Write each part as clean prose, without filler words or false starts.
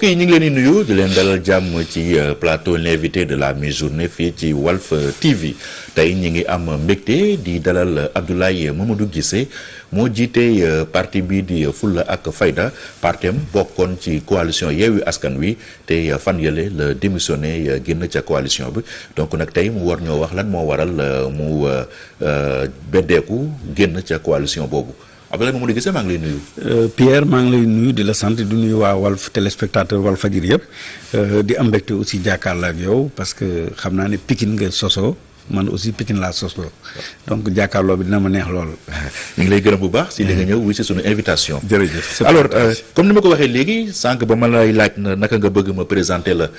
yi ñu ngi leen di nuyu di leen dalal jàmm ci plateau l'invité de la mi-journée fii ci Walf TV tey ñi ngi am mbégte di dalal Abdoulaye Mamadou Guissé moo jiite parti bii di Fulla ak Fayda partem bokkoon ci coalition Yewwi Askan Wi te fan yële la démissionné génn ca coalition bi donc nag tey mu war ñoo wax lan moo waral mu beddeeku génn ca coalition boobu. Abdoulaye Mamadou Guissé maa ngi lay nuyu. Pierre maa ngi lay nuyu di la sant di nuyu waa Walf téléspectateur Walf Fadjri yëpp di am mbégte aussi jàkkaarloo ak yow parce que xam naa ne Pikine nga sosoo man aussi Pikine laa sosoo donc jàkkaarloo bi dina ma neex lool. ñu ngi lay gërëm bu baax si li nga ñëw wuy si sunu invitation. jërëjëf alors comme ni ma ko waxee léegi sànq ba ma lay laaj naka nga bëgg ma présenter la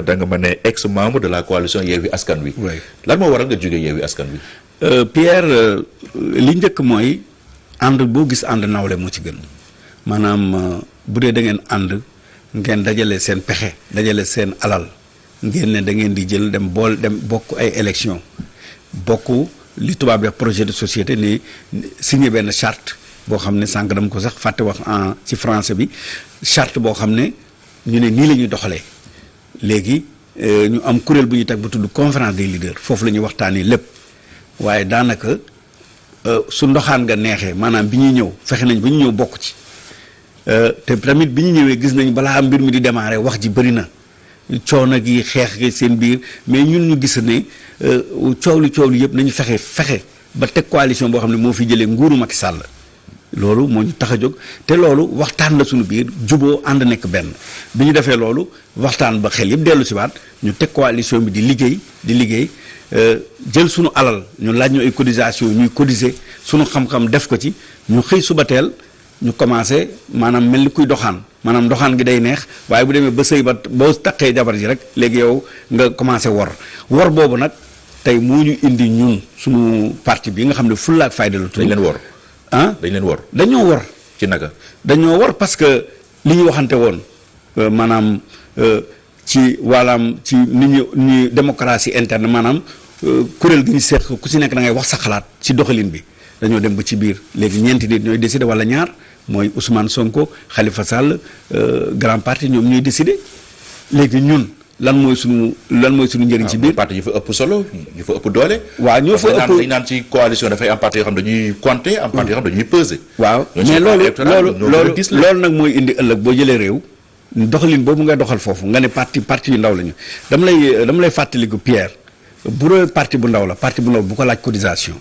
da nga ma ne ex membre de la coalition Yewwi Askan Wi. oui lan moo waral nga jógee Yewwi Askan Wi. Pierre li njëkk mooy. ànd boo gis ànd nawle moo ci gën maanaam bu dee da ngeen ànd ngeen dajale seen pexe dajale seen alal ngeen ne da ngeen di jël dem bokk ay élection bokk li tubaab def projet de société ni signé benn charte boo xam ne sànq dama ko sax fàtte wax ci français bi charte boo xam ne ñu ne nii la ñuy doxalee léegi ñu am kuréel bu ñuy teg ba tudd conférence des leaders foofu la ñuy waxtaanee lépp waaye daanaka su ndoxaan nga neexee maanaam bi ñuy ñëw fexe nañ ba ñu ñëw bokk ci te tamit bi ñu ñëwee gis nañ balaa mbir mi di démarrer wax ji bëri na coono gi xeex gi seen biir mais ñun ñu gis ne coow li yëpp nañu fexe ba teg coalition boo xam ne moo fi jëlee nguuru Macky Sall loolu moo ñu tax a jóg te loolu waxtaan la suñu biir juboo ànd nekk benn bi ñu defee loolu waxtaan ba xel yëpp dellu si waat ñu teg coalition bi di liggéey jël sunu alal ñu laaj ñu ay cotisation ñuy cotiser sunu xam-xam def ko ci ñu xëy suba teel ñu commencé maanaam mel ni kuy doxaan maanaam doxaan gi day neex waaye bu demee ba sëy ba boo taqee jabar ji rek léegi yow nga commencé wor boobu nag tey moo ñu indi ñun sunu parti bi nga xam ne Fulla ak Fayda la tudd. dañ leen wor dañoo wor ci naka dañoo wor parce que li ñu waxante woon maanaam ci wàllaam ci ni démocratie interne maanaam kuréel gi ñu seq ku si nekk da ngay wax sa xalaat ci doxalin bi dañoo dem ba ci biir léegi ñeenti nit ñooy décider wala ñaar mooy Ousmane Sonko Khalifa Sall grand parti ñoom ñooy décider léegi ñun lan mooy suñu njëriñ ci biir. parti yu fa ëpp solo yu fa ëpp doole. waaw ñoo fa ëpp dañ naan ci coalition dafay am parti yoo xam dañuy compter am parti yoo xam dañuy peser. waaw mais loolu nag mooy indi ëllëg boo jëlee réew. doxalin boobu ngay doxal foofu nga ne parti yu ndaw lañu dama lay fàttaliku Pierre bu dee parti bu ndaw la parti bu ndaw bu ko laaj cotisation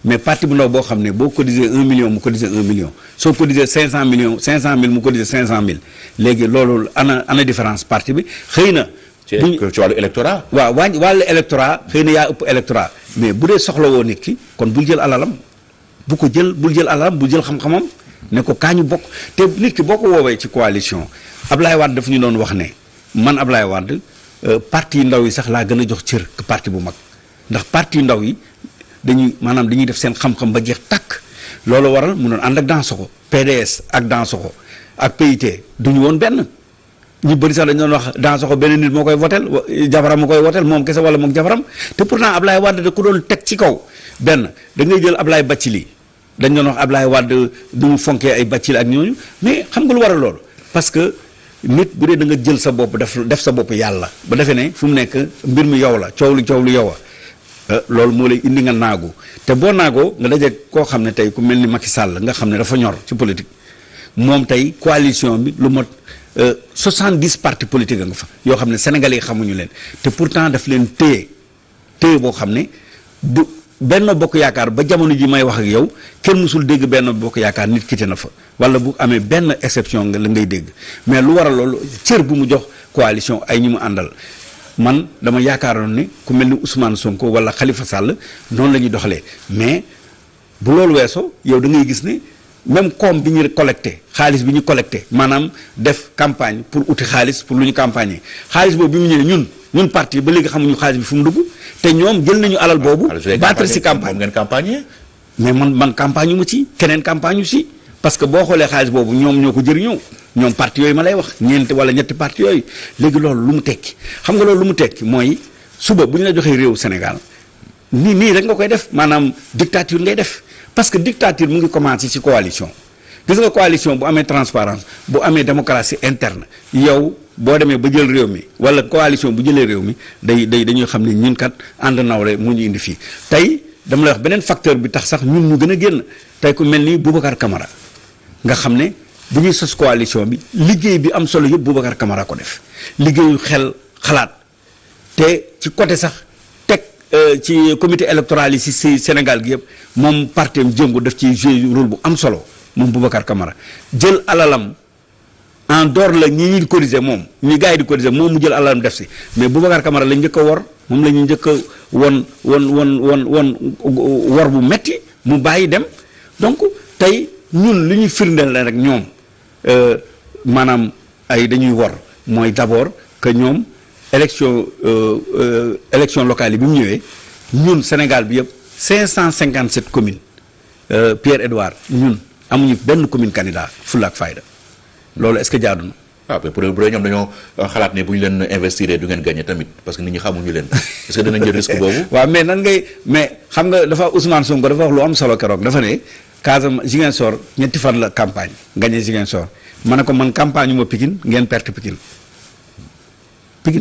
mais parti bu ndaw boo xam ne boo cotiser 1 million mu cotiser 1 million soo cotiser 500 millions 500 000 mu cotiser 500 000 léegi loolu ana différence parti bi xëy na. ci wàllu électorat. waaw wàllu électorat xëy na yaa ëpp électorat mais bu dee soxla woo nit ki kon bul jël alalam bul jël alalam bul jël xam-xamam ne ko kaa ñu bokk te nit ki boo ko woowee ci coalition. Ablaye Wade daf ñu doon wax ne man Ablaye Wade parti yu ndaw yi sax laa gën a jox cër que parti bu mag ndax parti yu ndaw yi dañuy def seen xam-xam ba jeex tàkk loolu waral mu doon ànd ak Dansokho PDS ak Dansokho ak PIT duñu woon benn ñu bëri sax dañu doon wax Dansokho benn nit moo koy votel jabaram moo koy votel moom kese wala moom jabaram te pourtant Ablaye Wade da ko doon teg ci kaw benn da ngay jël Ablaye Bathily dañ doon wax Ablaye Wade du mu fonkee ay Bathily ak ñooñu mais xam nga lu waral loolu parce que nit bu dee da nga jël sa bopp def sa bopp yàlla ba defee ne fu mu nekk mbir mi yow la coow lu yow a loolu moo lay indi nga naagu te boo naagoo nga daje koo xam ne tey ku mel ni Macky Sall nga xam ne dafa ñor ci politique moom tey coalition bi lu mot 70 partis politiques nga fa yoo xam ne sénégalais yi xamuñu leen te pourtant daf leen téye boo xam ne bu Benno Bokk Yaakaar ba jamono ji may wax ak yow kenn mësul dégg Benno Bokk Yaakaar nit quitté na fa wala bu amee benn exception nga la ngay dégg mais lu waral loolu cër bu mu jox coalition ay ñi mu àndal man dama yaakaaroon ne ku mel ni Ousmane Sonko wala Khalifa Sall noonu la ñuy doxalee mais bu loolu weesoo yow da ngay gis ne même koom bi ñu collecté xaalis bi ñu collecté maanaam def campagne pour uti xaalis pour lu ñu campagner xaalis boobu bi mu ñëwee ñun parti ba léegi xamuñu xaalis bi fu mu dugg te ñoom jël nañu alal boobu. battre si campagne ngeen campagne mais man campagne mu ci keneen campagne yu si parce que boo xoolee xaalis boobu ñoom ñoo ko jëriñoo ñoom parti yooyu ma lay wax ñeenti wala ñetti parti yooyu léegi loolu lu mu tekki xam nga loolu lu mu tekki mooy suba bu ñu la joxee réew Sénégal nii rek nga koy def maanaam dictature ngay def parce que dictature mu ngi commencé ci coalition gis nga coalition bu amee transparence bu amee démocratie interne yow boo demee ba jël réew mi wala coalition bu jëlee réew mi dañuy xam ne ñun kat ànd nawle mu ñu indi fii tey dama lay wax beneen facteur bi tax sax ñun ñu gën a génn tey ku mel ni Boubacar Camara nga xam ne bu ñuy sos coalition bi liggéey bi am solo yëpp Boubacar Camara ko def liggéeyu xel xalaat te ci côté sax teg ci comité électoral yi si Sénégal gi yëpp moom partem jëngu daf ci jouer rôle bu am solo moom Boubacar Camara jël alalam en dehors la ñi di cotiser moom ñi gars yi di cotiser moom mu jël alalam def si mais Boubacar Camara la njëkk a wor moom la ñu njëkk a won wor bu metti mu bàyyi dem donc tey ñun li ñuy firndeel la rek ñoom maanaam ay dañuy wor mooy d'abord que ñoom élection locale yi bi mu ñëwee ñun Sénégal bi yëpp 557 communes Pierre Edouard ñun amuñu benn commune candidat fulla ak fayda loolu est-ce que jaadu na. waaw mais bu dee ñoom dañoo xalaat ne bu ñu leen investir du ngeen gagné tamit parce que nit ñi xamuñu leen est-ce que danañ jël risque boobu. waaw mais nan ngay mais xam nga dafa Ousmane Sonko dafa wax lu am solo keroog dafa ne Casamance Ziguinchor ñetti fan la campagne gagné Ziguinchor ma ne ko man campagne ma Pikine ngeen perte Pikine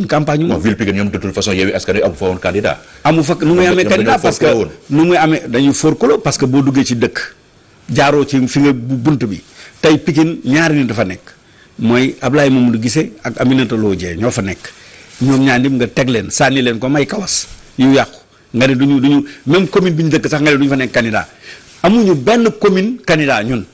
campagne bon ville Pikine ñoom de toute façon Yewwi Askan Wi amu fa woon candidat. amu fa nu muy amee candidat parce que nu muy amee dañuy forclos parce que boo duggee ci dëkk jaaroo ci fi nga bunt bi tey Pikine ñaari nit dafa nekk mooy Ablaye Mamadou Guissé ak Aminata Lo Dieng ñoo fa nekk ñoom ñaar ñëpp nga teg leen sànni leen ko may kawas yu yàqu nga ne duñu même commune bi ñu dëkk sax nga ne duñu fa nekk candidat amuñu benn commune candidat ñun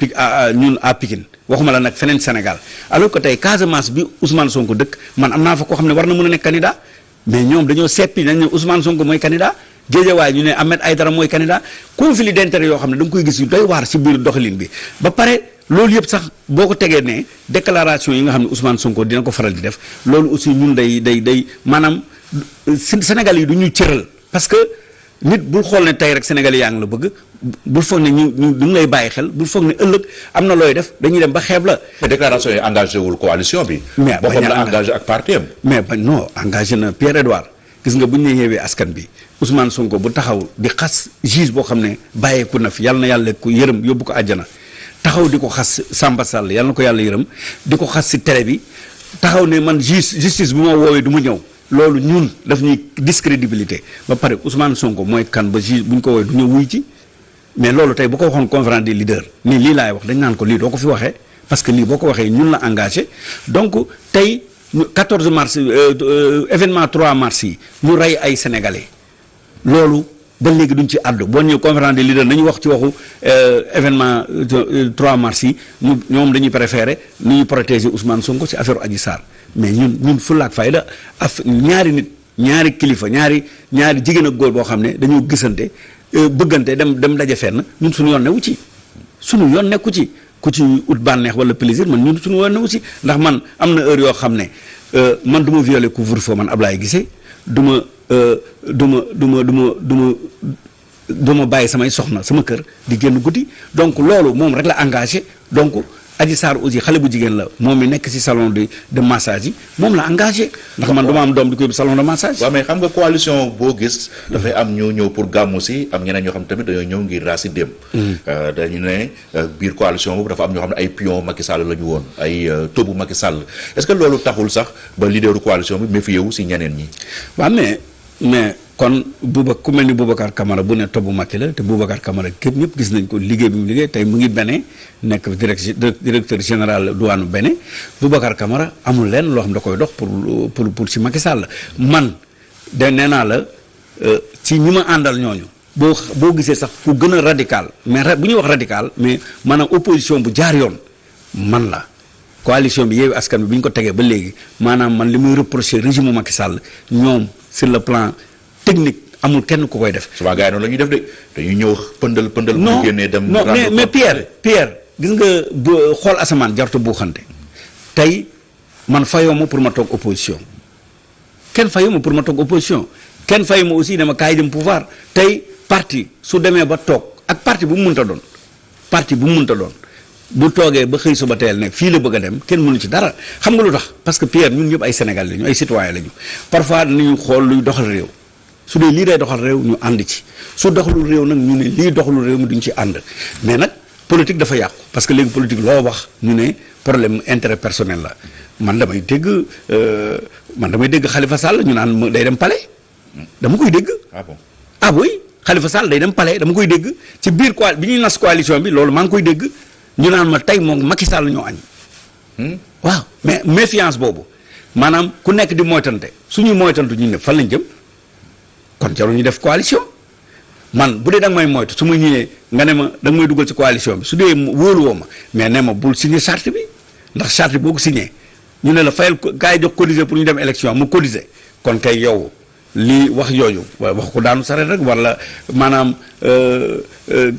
à Pikine waxuma la nag feneen Sénégal alors que tey Casamance bi Ousmane Sonko dëkk man am naa fa koo xam ne war na mën a nekk candidat mais ñoom dañoo seppi dañ ne Ousmane Sonko mooy candidat Guédiawaye ñu ne Ahmed Aïdara mooy candidat conflit d'intérêt yoo xam ne da nga koy gis yu doy waar ci biir doxalin bi ba pare loolu yëpp sax boo ko tegee ne déclaration yi nga xam ne Ousmane Sonko dina ko faral di def loolu aussi ñun day maanaam Sénégal yi du ñu cëral parce que nit bul xool ne tey rek Sénégal yaa ngi la bëgg bul foog ne ñu ngi lay bàyyi xel bul foog ne ëllëg am na looy def dañuy dem ba xeeb la. mais déclaration yi engagé wul coalition bi. mais boppam la engagé ak parti am. mais ba non engagé na Pierre Edouard gis nga bu ñu nee Yewwi Askan bi Ousmane Sonko bu taxaw di xas juge boo xam ne bàyyeeku na fi yàlla na yàlla ko yërëm yóbbu ko àjjana taxaw di ko xas Samba Sall yàlla na ko yàlla yërëm di ko xas si télé bi taxaw ne man justice bu ma woowee du mu ñëw loolu ñun daf ñuy discrédibilité ba pare Ousmane Sonko mooy kan ba juge bu ñu ko woowee du ñëw wuy ci mais loolu tey bu ko waxoon conférence des leaders nii lii laay wax dañ naan ko lii doo ko fi waxee parce que lii boo ko waxee ñun la engagé donc tey 14 mars événement 3 mars yi ñu rey ay sénégalais loolu ba léegi duñ ci àddu boo ñëwee conférence des leaders nañu wax ci waxu événement 3 mars yi ñoom dañuy préféré nu ñuy protéger Ousmane Sonko ci affaire Adji Sarr mais ñun fulaak fayda ñaari nit ñaari kilifa ñaari jigéen ak góor boo xam ne dañoo gisante bëggante dem daje fenn ñun suñu yoon newu ci suñu yoon nekku ci ku ci ut bànneex wala plaisir man ñun suñu yoon newu ci ndax man am na heure yoo xam ne man du ma violer couvre-feu man Ablaye Guissé du ma bàyyi samay soxna sama kër di génn guddi donc loolu moom rek la engagé donc Adji Sarr aussi xale bu jigéen la moom mi nekk ci salon de massage yi moom la engagé ndax man dama am doom di ko yóbbu salon de massage. waaw mais xam nga coalition boo gis dafay am ñu ñëw pour gàmmu si am ñeneen ñoo xam tamit dañoo ñëw ngir raasi dem. dañu ne biir coalition boobu dafa am ñoo xam ne ay pion Macky Sall la ñu woon ay tobu Macky Sall est-ce que loolu taxul sax ba leaderu coalition bi méfié wu si ñeneen ñi. waaw mais kon ku mel ni Boubacar Camara bu ne tobu Macky la te Boubacar Camara képp ñëpp gis nañ ko liggéey bi mu liggéey tey mu ngi Bénin nekk directeur général douane Bénin Boubacar Camara amul leen loo xam da koy dox pour ci Macky Sall man de nee naa la ci ñi ma àndal ñooñu boo gisee sax ku gën a radical mais bu ñuy wax radical mais maanaam opposition bu jaar yoon man la coalition bi Yewwi Askan bi bu ñu ko tegee ba léegi maanaam man li muy reprocher régime Macky Sall ñoom sur le plan technique amul kenn ku koy def. souvent gars yi noonu la ñuy def de dañuy ñëw pëndal. non bu génnee dem. non mais Pierre gis nga xool asamaan jartu bu xante tey man fayoo ma pour ma toog opposition kenn fayoo ma pour ma toog opposition kenn fayoo ma aussi dama kaay dem pouvoir tey parti su demee ba toog ak parti bu mu mënta doon. bu toogee ba xëy suba teel ne fii la bëgg a dem kenn mënu ci dara xam nga lu tax parce que Pierre ñun ñëpp ay Sénégal lañu ay citoyen lañu parfois danañu xool luy doxal réew su dee lii day doxal réew ñu ànd ci su doxalul réew nag ñu ne lii doxalul réew mi duñ ci ànd mais nag politique dafa yàqu parce que léegi politique loo wax ñu ne problème intérêt personnel la man damay dégg Khalifa Sall ñu naan day dem palais dama koy dégg. ah bon ah oui Khalifa Sall day dem palais dama koy dégg ci biir bi ñuy nas coalition bi loolu maa ngi koy dégg ñu naan ma tey moom Macky Sall ñoo añ. waaw mais méfiance boobu maanaam ku nekk di moytante suñuy moytantu ñu ne fan lañ jëm kon jarul ñu def coalition man bu dee da nga may moytu su ma ñëwee nga ne ma da nga may dugal ci coalition bi su dee wóoluwoo ma mais ne ma bul signé charte bi ndax charte boo ko signé ñu ne la fayal kaay jox cotiser pour ñu dem élection mu cotiser kon kay yow lii wax yooyu wax ko daanu sareet rek wala maanaam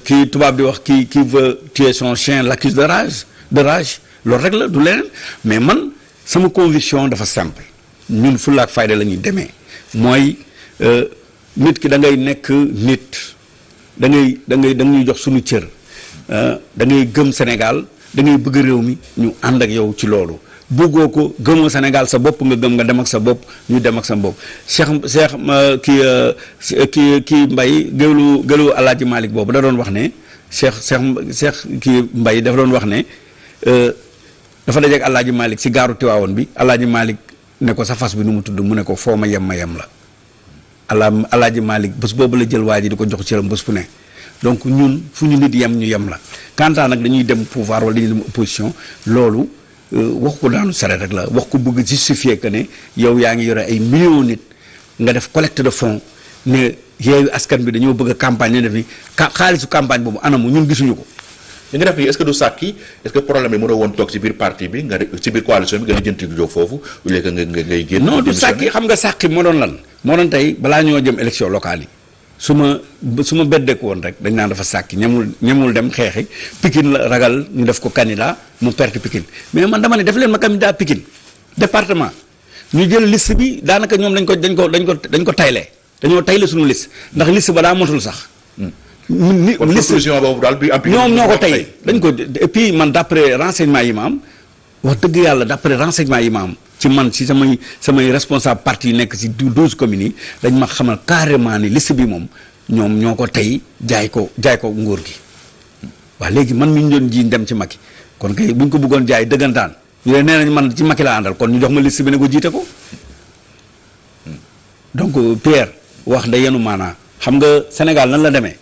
kii tubaab di wax qui veut tuer son chien l'accuse de rage loolu rek la du leneen mais man sama conviction dafa simple ñun fulla ak fayda la ñuy demee mooy nit ki da ngay nekk nit da ñuy jox suñu cër da ngay gëm Sénégal da ngay bëgg réew mi ñu ànd ak yow ci loolu bëggoo ko gëmoo Sénégal sa bopp nga gëm nga dem ak sa bopp ñu dem ak sa bopp Cheikh kii Mbaye gëlu Alaaji Malick boobu da doon wax ne Cheikh kii Mbaye dafa doon wax ne dafa dajeek Alaaji Malick si gaaru Tiwaawoon bi Alaaji Malick ne ko sa fas bi nu mu tudd mu ne ko foo ma yem la Alaaji Malick bés boobu la jël waa ji di ko jox cëram bés bu ne donc ñun fu ñu nit yem ñu yem la kantaa nag dañuy dem pouvoir wala dañuy dem opposition loolu wax ko daanu saret rek la wax ko bëgg justifier que ne yow yaa ngi yore ay millions nit nga def collecte de fonds ne Yewwi Askan bi dañoo bëgg a campagne ne def ni xaalisu campagne boobu anamu ñun gisuñu ko. li nga def nii est-ce que du sàkki est-ce que problème bi mënoo woon toog ci biir parti bi nga ci biir coalition bi nga jënti jóg foofu au lieu que ngay génn. non du sàkki xam nga sàkki moo doon lan moo doon tey balaa ñoo jëm élection locale yi su ma beddeeku woon rek dañ naan dafa sàkki ñemul dem xeexi Pikine la ragal ñu def ko candidat mu perte Pikine mais man dama ne def leen ma candidat Pikine département ñu jël liste bi daanaka ñoom dañ ko tayle dañoo tayle suñu liste ndax liste ba daa motul sax. liste boobu daal bi ñoom ñoo ko tey dañ ko et puis man d'après renseignement yi ma am wax dëgg yàlla d'après renseignement yi ma am ci man ci samay responsable parti yi nekk ci 12 communes yi dañ ma xamal carrément ni liste bi moom ñoom ñoo ko tey jaay ko nguur gi waaw léegi man mi ñu doon ji dem ci Macky kon kay bu ñu ko bëggoon jaay dëggantaan ñu ne nee nañ man ci Macky laa àndal kon ñu jox ma liste bi ne ko jiite ko donc Pierre wax da yenu maanaa xam nga Sénégal nan la demee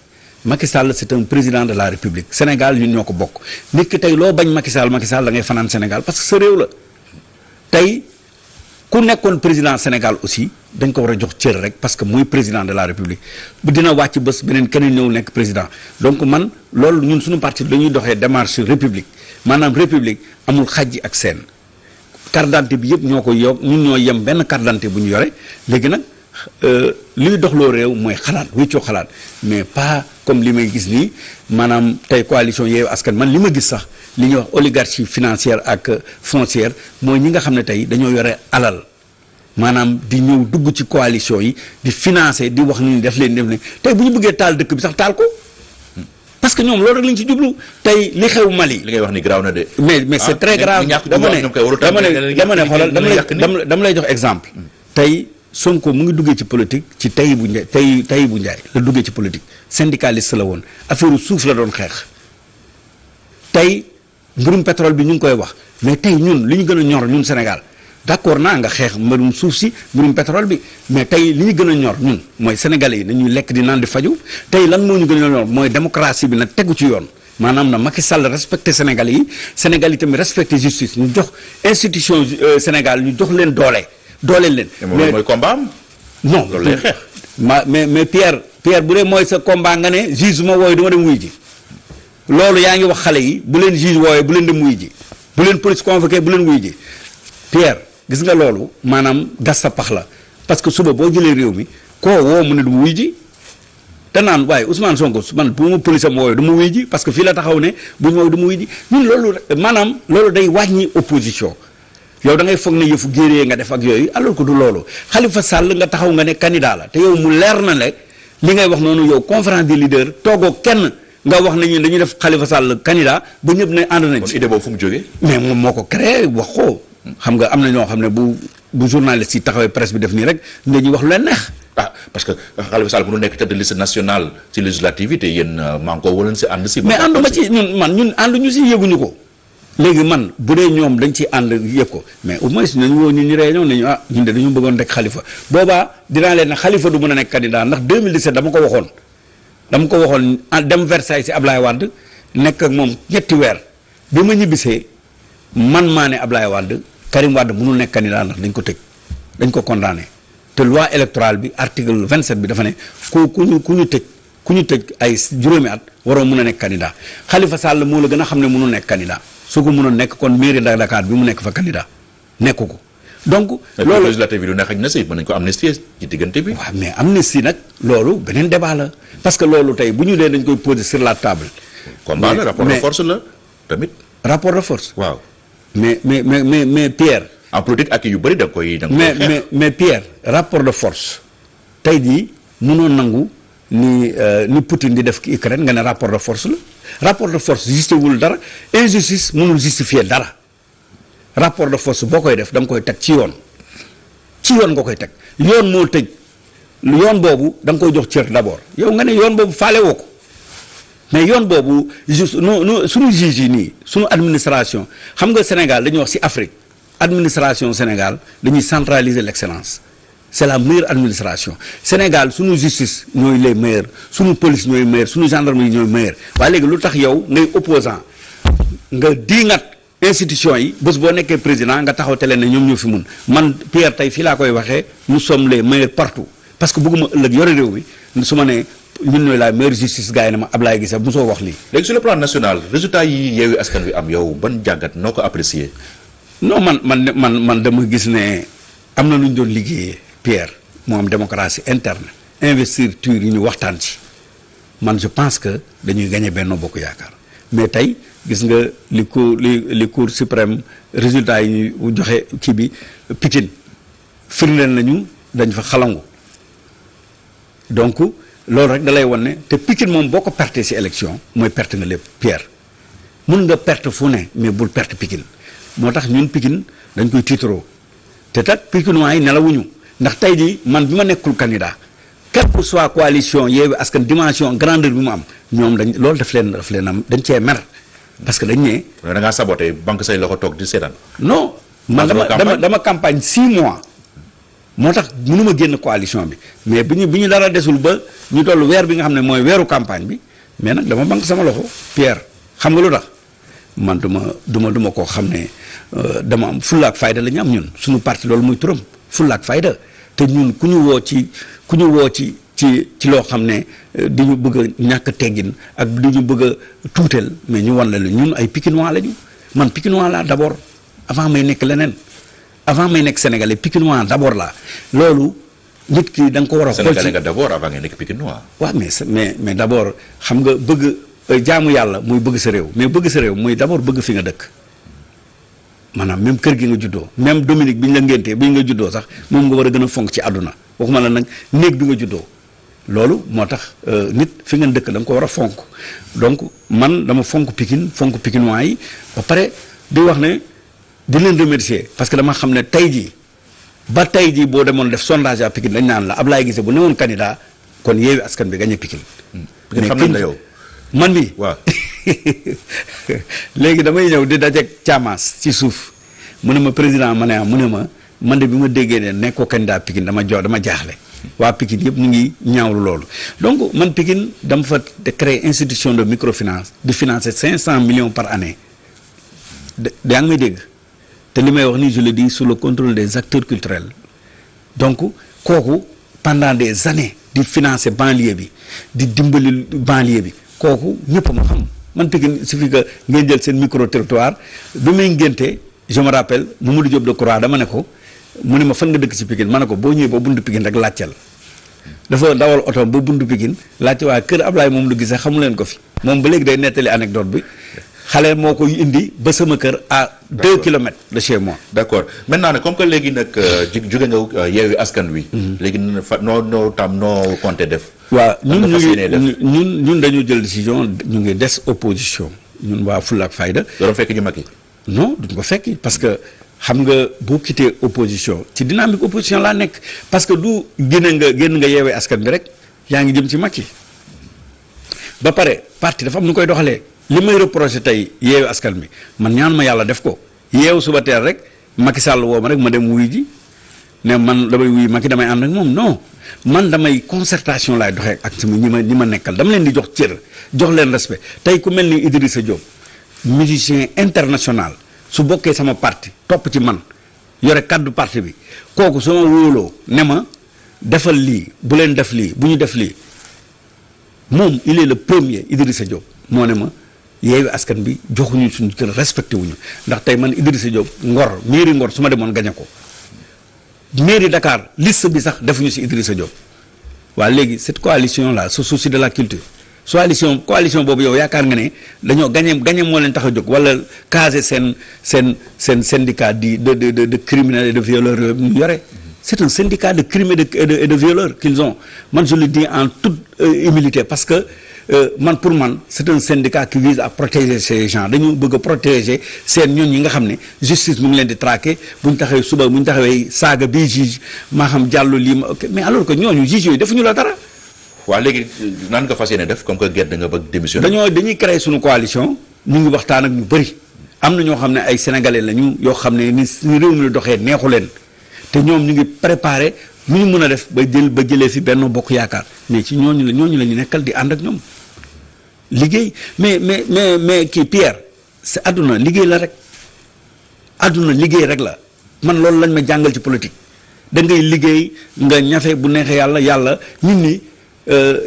Macky Sall c'est un président de la République Sénégal ñun ñoo ko bokk nit ki tey loo bañ Macky Sall da ngay fanaan Sénégal parce que sa réew la tey ku nekkoon président Sénégal aussi dañ ko war a jox cër rek parce que muy président de la République bu dina wàcc bés beneen keneen ñëw nekk président donc man loolu ñun suñu parti dañuy doxee démarche république maanaam république amul xàjji ak seen carte d'identité bi yëpp ñoo ko yow ñun ñoo yem benn carte d'identité bu ñu yore léegi nag liy doxloo réew mooy xalaat wéccoo xalaat mais pas comme li may gis nii maanaam tey coalition Yewwi Askan man li ma gis sax li ñuy wax oligarchie financière ak foncière mooy ñi nga xam ne tey dañoo yore alal maanaam di ñëw dugg ci coalition yi di financer di wax ni def leen tey bu ñu bëggee taal dëkk bi sax taal ko parce que ñoom loolu rek lañ ci jublu tey li xew Mali. li ngay wax ni graaw na de. mais c'est très grave dama ne xoolal dama lay jox exemple tey Sonko mu ngi duggee ci politique ci Tahibou Ndiaye la duggee ci politique syndicaliste la woon affaire suuf la doon xeex tey mbirum pétrole bi ñu ngi koy wax mais tey ñun li ñu gën a ñor ñun Sénégal d'accord naa nga xeex mbirum suuf si mbirum pétrole bi mais tey li ñu gën a ñor ñun mooy sénégalais yi nañuy lekk di naan di faju tey lan moo ñu gën a ñor mooy démocratie bi nag tegu ci yoon maanaam na Macky Sall respecté sénégalais yi Sénégal yi tamit respecté justice ñu jox institution Sénégal ñu jox leen dooleel leen. mais mooy combat am. non loolu lay xeex. mais Pierre bu dee mooy sa combat nga ne juge ma wooyu dama dem wuy ji loolu yaa ngi wax xale yi bu leen juge wooyee bu leen dem wuy ji bu leen police convoqué bu leen wuy ji Pierre gis nga loolu maanaam gas sa pax la parce que suba boo jëlee réew mi koo woo mu ne du wuy ji te naan waaye Ousmane Sonko man bu ma police am wooyee du ma wuy ji parce que fii la taxaw ne bu ñu wooyu du ma wuy ji ñun loolu maanaam loolu day wàññi opposition. yow da ngay foog ne yëfu géeree nga def ak yooyu alors que du loolu Khalifa Sall nga taxaw nga ne candidat la te yow mu leer na le li ngay wax noonu yow conférence des leaders toogoo kenn nga wax nañu dañuy def Khalifa Sall candidat ba ñëpp ne ànd nañ kon idée boobu fu mu jógee. mais moom moo ko créé wax ko xam nga am na ñoo xam ne bu journaliste yi taxawee presse bi def nii rek dañuy wax lu leen neex. parce que Khalifa Sall mënu nekk tête de liste nationale ci législative yi te yéen manko wala si ànd si. mais ànduma ci ñun ànduñu si yëguñu ko. léegi man bu dee ñoom dañ ci ànd yëg ko mais au moins nañu woo ñu réunion nañu ñun de dañu bëggoon rek Khalifa boobaa dinaa leen ne Khalifa du mën a nekk candidat ndax 2017 dama ko waxoon dem Versailles si Ablaye Wade nekk ak moom ñetti weer bi ma ñibbisee man maa ne Ablaye Wade Karim Wade mënul nekk candidat ndax dañ ko tëj dañ ko condamné te loi électorale bi article 27 bi dafa ne ku ñu tëj ay juróomi at waroo mën a nekk candidat Khalifa Sall moo la gën a xam ne mënul nekk candidat su ko mënoon nekk kon mairie de Dakar bi mu nekk fa candidat nekku ko donc. loolu législative bi du nekk na si mën nañu ko amnistie ci diggante bi. waaw mais amnistie nag loolu beneen débat la parce que loolu tey bu ñu dee dañ koy poser sur la table. combat la rapport de force la tamit. rapport de force. waaw mais Pierre. en politique ak yu bëri da nga koy. mais Pierre rapport de force tey jii mënoo nangu ni Poutine di def ki Ukraine nga ne rapport de force la rapport de force justifiewul dara injustice mënul justifier dara rapport de force boo koy def da nga koy teg ci yoon nga koy teg yoon moo tëj yoon boobu da nga koy jox cër d'abord yow nga ne yoon boobu faale woo ko mais yoon boobu juste suñu juge yi nii suñu administration xam nga Sénégal dañuy wax ci Afrique administration Sénégal dañuy centraliser l'excellence c'est la meilleure administration Sénégal suñu justice ñooy les meilleurs suñu police ñooy meilleurs suñu gendarmerie ñooy meilleurs waaye léegi lu tax yow ngay opposant nga diingat institution yi bés boo nekkee président nga taxaw tele ne ñoom ñoo fi mun man Pierre tey fii laa koy waxee nous sommes les meilleurs partout parce que bëgguma ëllëg yore réew mi su ma ne ñun ñooy la meilleure justice gars yi ne ma Ablaye Guissé mosoo wax lii. léegi sur le plan national résultat yi Yewwi Askan Wi am yow ban jàngat noo ko apprécier. non man dama gis ne am na lu ñu doon liggéeyee Pierre moo am démocratie interne investiture yi ñu waxtaan ci man je pense que dañuy gagné Benno Bokk Yaakaar mais tey gis nga li cour suprême résultat yi ñu joxe kii bi Pikine firndeel nañu dañ fa xalangu donc loolu rek da lay wan ne te Pikine moom boo ko perte ci élection mooy perte nga lépp Pierre mun nga perte fu ne mais bul perte Pikine moo tax ñun Pikine dañ koy tiitaroo te tat Pikinois yi nelawuñu ndax tey jii man bi ma nekkul candidat quelle que soit coalition Yewwi Askan dimension grandeur bi mu am ñoom loolu daf leen am dañ cee mer parce que dañ ne. da ngaa saboté banque say loxo toog di seetaan. non man dama campagne 6 mois moo tax mënuma génn coalition bi mais bi ñu dara desul ba ñu toll weer bi nga xam ne mooy weeru campagne bi mais nag dama banque sama loxo Pierre xam nga lu tax man duma koo xam ne dama am fulla ak fayda la ñu am ñun suñu parti loolu muy turam fulla ak fayda te ñun ku ñu woo ci loo xam ne di ñu bëgg a ñàkk teggin ak di ñu bëgg a tuuteel mais ñu wan la ñun ay Pikinois lañu man Pikinois laa d'abord avant may nekk leneen avant may nekk sénégalais Pikinois d'abord laa loolu nit ki da nga ko war a xool ci sénégalais nga d'abord avant nga nekk Pikinois. waaw mais d'abord xam nga bëgg jaamu yàlla muy bëgg sa réew mais bëgg sa réew muy d'abord bëgg fi nga dëkk maanaam même kër gi nga juddoo même Dominique bi ñu la ngéntee bi nga juddoo sax moom nga war a gën a fonk ci àdduna waxuma la nag néeg bi nga juddoo loolu moo tax nit fi nga dëkk da nga ko war a fonk donc man dama fonk Pikine fonk Pikinois yi ba pare di wax ne di leen remercier parce que dama xam ne tey jii boo demoon def sondage à Pikine dañ naan la Ablaye Guissé bu newoon candidat kon Yewwi Askan bi gagné Pikine. mais xam nañ la yow. man mi waaw. léegi damay ñëw di dajeeg Thiamas ci suuf mu ne ma président ma ne mu ne ma man de bi ma déggee ne nekkoo candidat Pikine dama jaaxle waa Pikine yëpp ñu ngi ñaawlu loolu donc man Pikine dama fa créer institution de microfinance di financer 500 millions par année yaa ngi may dégg te li may wax nii je le dis sous le contrôle des acteurs culturels donc kooku pendant des années di financer banlieue bi di dimbali banlieue bi kooku ñëpp ma xam man Pikine suffit que ngeen jël seen micro territoire bi may ngénte je me rappelle Mamadou Diop Decroix dama ne ko mu ne ma fan nga dëkk ci Pikine ma ne ko boo ñëwee ba buntu Pikine rek laajteel dafa dawal oto ba buntu Pikine laajte waa kër Ablaye moom lu gisee xamu leen ko fi moom ba léegi day nettali anecdote bi xale moo ko indi ba sama kër à 2 kilomètres de chez moi. d'accord maintenant nag comme que léegi nag jóge nga Yewwi Askan Wi. léegi noo compté def. waaw ñun dañoo jël décision ñu ngi des opposition ñun waa Fulla ak Fayda. loolu fekk ñu mag yi. non duñ ko fekki parce que xam nga boo quitté opposition ci dynamique opposition laa nekk parce que du génn nga yeewee askan bi rek yaa ngi jëm ci Macky ba pare parti dafa am nu koy doxalee li may reproché tey yeewu askan bi man ñaan ma yàlla def ko yeewu suba teel rek Macky Sall woo ma rek ma dem wuy ji ne man damay wuy Macky damay ànd ak moom non man damay concertation laay doxee ak sama ñi ma nekkal dama leen di jox cër jox leen respect tey ku mel ni Idrissa Diop musicien international su bokkee sama parti topp ci man yore kaddu parti bi kooku su ma wóoloo ne ma defal lii bu leen def lii bu ñu def lii moom il est le premier Idrissa Diop moo ne ma yeewu askan bi joxuñu suñu cër respecté wuñu ndax tey man Idrissa Diop Ngor mairie Ngor su ma demoon gañe ko mairie Dakar liste bi sax defuñu si Idrissa Diop waa léegi cette coalition là ce souci de la culture coalition boobu yow yaakaar nga ne dañoo gañe moo leen tax a jóg wala caser seen syndicat de criminels et de violeurs yooyu ñu yore c'est un syndicat de crimes et de violeurs qu'ils ont man je le dis en toute humilité parce que pour man c'est un syndicat qui vise à protéger ces gens dañu bëgg a protéger seen ñoon yi nga xam ne justice mu ngi leen di traquer bu ñu taxawee suba bu ñu taxawee saaga bii juge maa xam jàllu lii ma ok mais alors que ñooñu juge yooyu defuñu la dara. waaw léegi nan nga fas yéene def comme que gerte nga bëgg démissionner. dañuy créer suñu coalition ñu ngi waxtaan ak ñu bëri am na ñoo xam ne ay sénégalais lañu yoo xam ne ni réew mi la doxee neexu leen te ñoom ñu ngi préparé nu ñu mën a def ba jëlee fi Benno Bokk Yaakaar mais ci ñooñu la ñu nekkal di ànd ak ñoom liggéey mais kii Pierre c'est àdduna liggéey la rek àdduna liggéey rek la man loolu lañ ma jàngal ci politique da ngay liggéey nga ñafe bu neexee yàlla ñun ni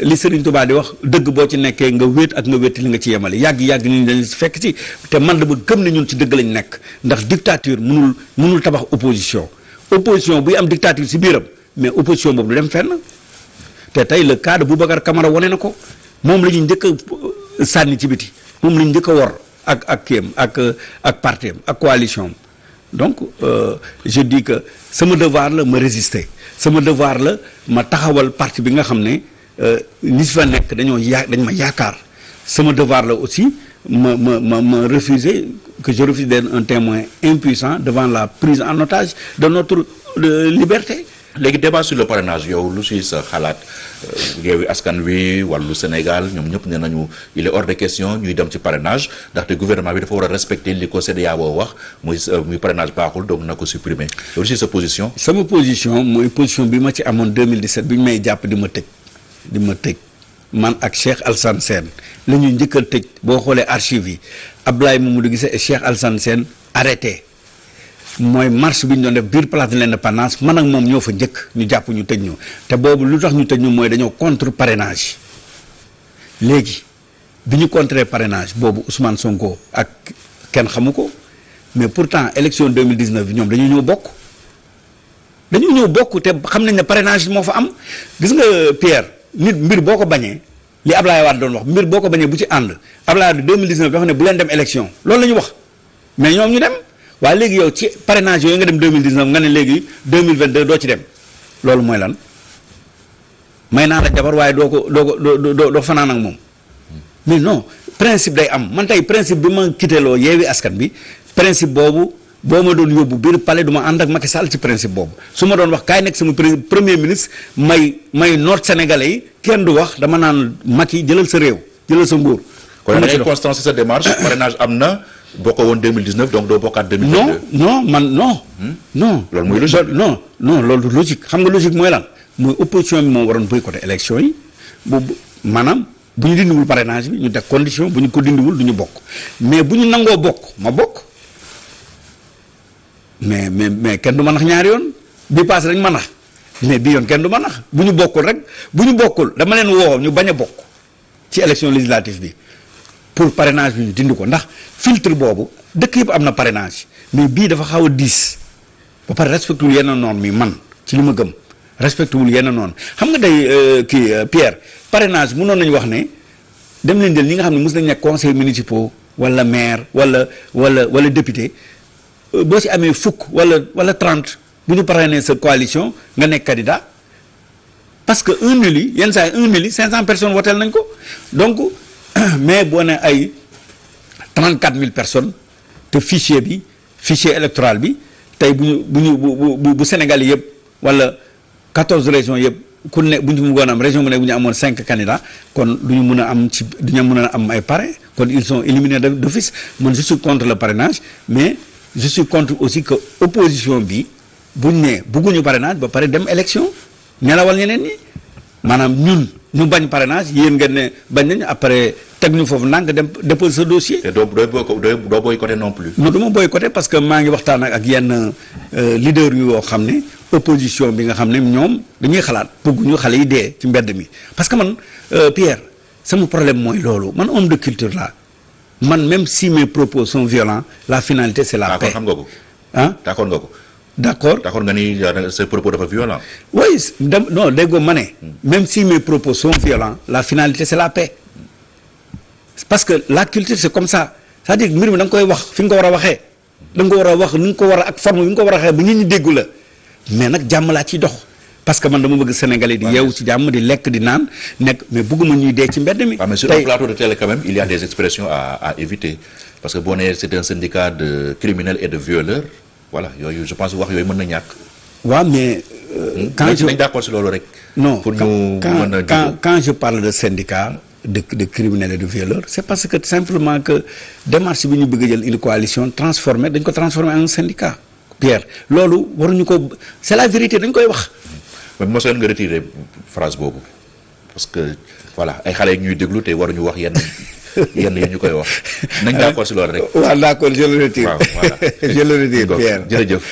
li Serigne Touba di wax dëgg boo ci nekkee nga wéet ak nga wéeti li nga ci yemale yàgg nit ñi dañu fekk ci te man dama gëm ne ñun ci dëgg lañ nekk ndax dictature mënul tabax opposition buy am dictature ci biiram mais opposition boobu du dem fenn te tey le cas de Boubacar Camara wane na ko moom la ñu njëkk a sànni ci biti moom la ñu njëkk a wor ak kiyam ak parti am ak coalition am donc je dis que sama devoir la ma résister sama devoir la ma taxawal parti bi nga xam ne ñi fa nekk dañ ma yaakaar sama devoir la aussi ma refuser que je refuse d'être un témoin impuissant devant la prise en otage de notre liberté. léegi débat sur le parrainage yow lu si sa xalaat Yewwi Askan Wi wàllu Sénégal ñoom ñëpp ne nañu il est hors de question ñuy dem ci parrainage ndaxte gouvernement bi dafa war a respecter li ko CEDEAO wax muy parrainage baaxul donc na ko supprimer loolu si sa position. sama position mooy position bi ma ci amoon 2017 bi ñu may jàpp di ma tëj man ak Cheikh Alassane Sène la ñuy njëkkal tëj boo xoolee archives yi Abdoulaye Mamadou Guissé et Cheikh Alassane Sène arrêté. mooy marche bi ñu doon def biir place de l'indépendance man ak moom ñoo fa njëkk ñu jàpp ñu tëj ñu te boobu lu tax ñu tëj ñu mooy dañoo contre parrainage léegi bi ñu contre parrainage boobu Ousmane Sonko ak kenn xamu ko mais pourtant élection 2019 bi ñoom dañu ñëw bokk te xam nañ ne parrainage moo fa am gis nga Pierre nit mbir boo ko bañee li Ablaye Wade doon wax mbir boo ko bañee bu ci ànd Ablaye Wade 2019 dafa ne bu leen dem élection loolu la ñu wax mais ñoom ñu dem. waaye léegi yow ci parrainage yooyu nga dem 2019 nga ne léegi 2022 doo ci dem loolu mooy lan may naa la jabar waaye doo fanaan ak moom mais non principe day am man tey principe bi ma quitteloo Yewwi Askan bi principe boobu boo ma doon yóbbu biir palais du ma ànd ak Macky Sall ci principe boobu su ma doon wax kaay nekk sama premier ministre may noot sénégalais yi kenn du wax dama naan Macky jëlal sa réew jëlal sa nguur. kon da ngay constant ci sa démarche parrainage am na. bokkoo woon 2019 donc doo bokkaat 2022. non. loolu mooy logique non loolu logique xam nga logique mooy lan mooy opposition bi moom waroon boycotter élection yi boobu maanaam bu ñu dindiwul parrainage bi ñu teg condition bu ñu ko dindiwul du ñu bokk mais bu ñu nangoo bokk ma bokk mais kenn du ma nax ñaari yoon bii paase rek ma nax mais bii yoon kenn du ma nax bu ñu bokkul dama leen woo ñu bañ a bokk ci élection législative bi. pour parrainage bi ñu dindi ko ndax filtre boobu dëkk yëpp am na parrainage mais bii dafa xaw a diis ba pare respecté wul yenn normes yi man ci li ma gëm respecté wul yenn normes xam nga day Pierre parrainage mënoon nañu wax ne dem leen jël ñi nga xam ne mos nañ nekk conseil municipaux wala maire wala député boo ci amee fukk wala 30 bu ñu parrainé sa coalition nga nekk candidat parce que un élu yenn saa yi 500 personnes woteel nañ ko donc. mais boo ne ay 34 000 personnes te fichier électoral bi tey bu Sénégal yëpp wala 14 régions yëpp ku ne bu ñu bëggoon am région bu ne bu ñu amoon 5 candidats kon du ñu mën a am ay parrain kon ils sont éliminés d'office. man je suis contre le parrainage mais je suis contre aussi que opposition bi buñ ne bëgguñu parrainage ba pare dem élection nelawal ñeneen ñi maanaam ñun ñu bañ parrainage yéen ngeen ne bañ nañu après teg ñu foofu ndànk dem déposer ce dossier. te doo boycotté non plus. non du ma boycotté parce que maa ngi waxtaan ak yenn leader yu yoo xam ne opposition bi nga xam ne ñoom dañuy xalaat bëgguñu xale yi dee ci mbedd mi parce que man Pierre sama problème mooy loolu man homme de culture la man même si mes propos sont violents la finalité c'est la paix. xam nga ko. ah d'accord nga ko. d'accord nga ni ces propos dafa violent. oui non déggoo ma ne. même si mes propos sont violents la finalité c'est la paix. parce que la culture c'est comme ça c'est-à-dire mbir mi da nga koy wax fi nga ko war a waxee da nga ko war a wax ni nga ko war a ak forme bi nga ko war a waxee ba nit ñi déggu la mais nag jàmm laa ciy dox parce que man dama bëgg Sénégalais di yeewu ci jàmm di lekk di naan nekk mais bëgguma ñuy dee ci mbedd mi. mais sur un plateau de télé quand même il y a des expressions à éviter parce que boo nee c'est un syndicat de criminels et de violeurs voilà yooyu je pense wax yooyu mën na ñàkk. waaw mais. quand je dañ d'accord si loolu rek. non pour ñu mën a quand je parle de syndicat de criminels et de violeurs c'est parce que simplement que démarche bi ñu bëgg a jël une coalition transformée dañ ko transformer en un syndicat. Pierre loolu waruñu ko c'est la vérité dañ koy wax. mais mosoon nga retirer phrase boobu parce que voilà ay xale yi ñuy déglu te waruñu wax yenn yi ñu koy wax nañ d'accord si loolu rek. waaw d'accord je le retire. waaw voilà je le retire Pierre. jërëjëf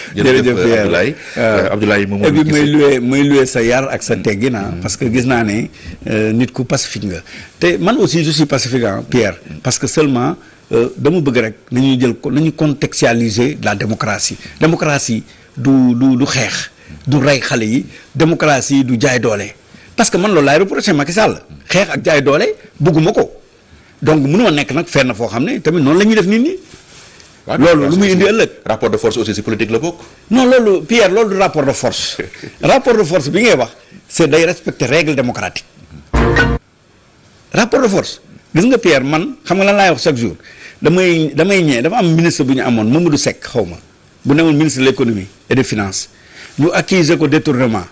Pierre Abdoulaye moom et puis may loué sa yar ak sa teggin parce que gis naa ne nit ku pacifique nga te man aussi je suis pacifique Pierre parce que seulement dama bëgg rek nañuy jël ko nañu contextualiser la démocratie du xeex du rey xale yi démocratie du jaay doole parce que man loolu laay reproché Macky Sall xeex ak jaay doole bëgguma ko donc mënuma nekk nag fenn foo xam ne tamit noonu la ñuy def nit ñi. loolu lu muy indi ëllëg. rapport de force aussi ci politique la bokk. non loolu Pierre loolu du rapport de force rapport de force bi ngay wax c'est day respecter règle démocratique rapport de force gis nga Pierre man xam nga lan laay wax chaque jour damay ñee dafa am ministre bu ñu amoon Mamadou Seck xaw ma bu newoon ministre de l'économie et des finances ñu accuser ko détournement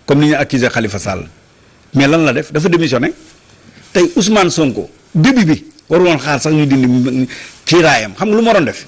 comme ni ñu accuser Khalifa Sall mais lan la def dafa démissionné tey Ousmane Sonko début bi waru woon xaar sax ñu dindi kiiraayam xam nga lu ma waroon def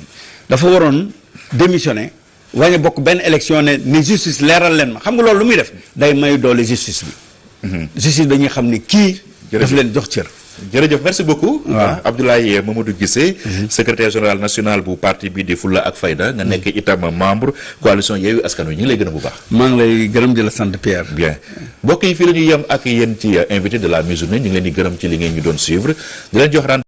dafa waroon démissionné wañe bokk benn élection ne justice leeral leen ma xam nga loolu lu muy def day may doole justice bi justice dañuy xam ne kii daf leen jox cër. jërëjëf merci beaucoup. waaw Abdoulaye Mamadou Guissé. secrétaire général national bu parti bi di Fulla ak Fayda. nga nekk itam membre coalition Yewwi Askan Wi ñu ngi lay gërëm bu baax. maa ngi lay gërëm di la sant Pierre. bien mbokk yi fii la ñuy yem ak yéen ci invité de la mi-journée ñu ngi leen di gërëm ci li ngeen ñu doon suivre di leen jox